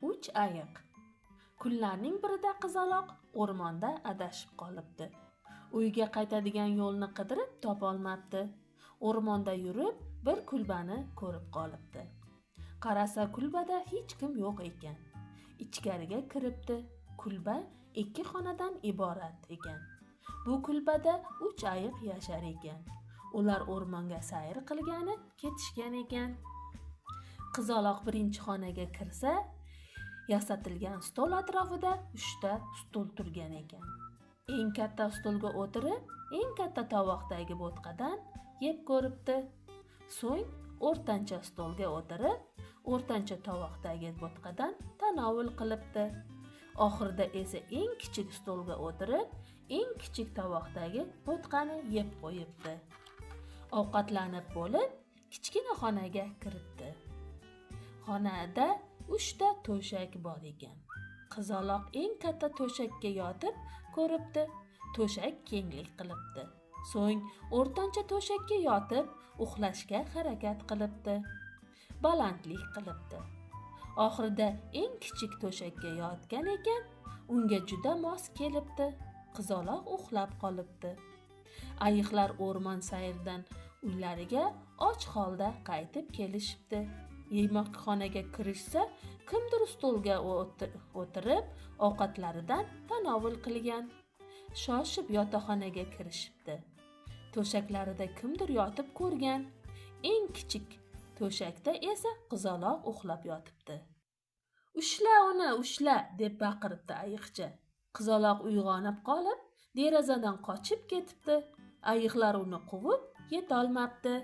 3 ayiq. Kunlarning birida qizaloq o'rmonda adashib qolibdi. Uyga qaytadigan yo'lni qidirib topolmabdi. O'rmonda yurib bir kulbani ko'rib qolibdi. Qarasa kulbada hech kim yo'q ekan. Ichkariga kiribdi. Kulba 2 xonadan iborat ekan. Bu kulbada 3 ayiq yashar ekan. Ular o'rmonga sayr qilgani ketishgan ekan. Qizaloq birinchi xonaga kirsa, yasatilgan stol atrofida 3 ta stol turgan ekan. Eng katta stolga o'tirib, eng katta tovoqdagi bo'tqadan yeb ko'ribdi. So'ng o'rtancha stolga o'tirib, o'rtancha tovoqdagi bo'tqadan tanovul qilibdi. Oxirida esa eng kichik stolga o'tirib, eng kichik tovoqdagi bo'tqani yeb qo'yibdi. Ovqatlanib bo'lib, kichkina xonaga kiribdi. Xonada 3 ta to'shak bor ekan. Qizaloq eng katta to'shakka yotib ko'ribdi. To'shak kenglik qilibdi. So'ng o'rtancha to'shakka yotib uxlashga harakat qilibdi. Balandlik qilibdi. Oxirida eng kichik to'shakka yotgan ekan, unga juda mos kelibdi. Qizaloq uxlab qolibdi. Ayiqlar o'rmon sayridan uylariga och holda qaytib kelishibdi. Yemoqxonaga kirishsa, kimdir stolga o'tirib, ovqatlaridan tanovul qilgan. Shoshib yotoqxonaga kirishibdi. To'shaklarida kimdir yotib ko'rgan. Eng kichik to'shakda esa qizaloq uxlab yotibdi. "Ushla uni, ushla!" deb baqiribdi ayiqcha. Qizaloq uyg'onib qolib, derazadan qochib ketibdi. Ayiqlar uni quvib yetolmabdi.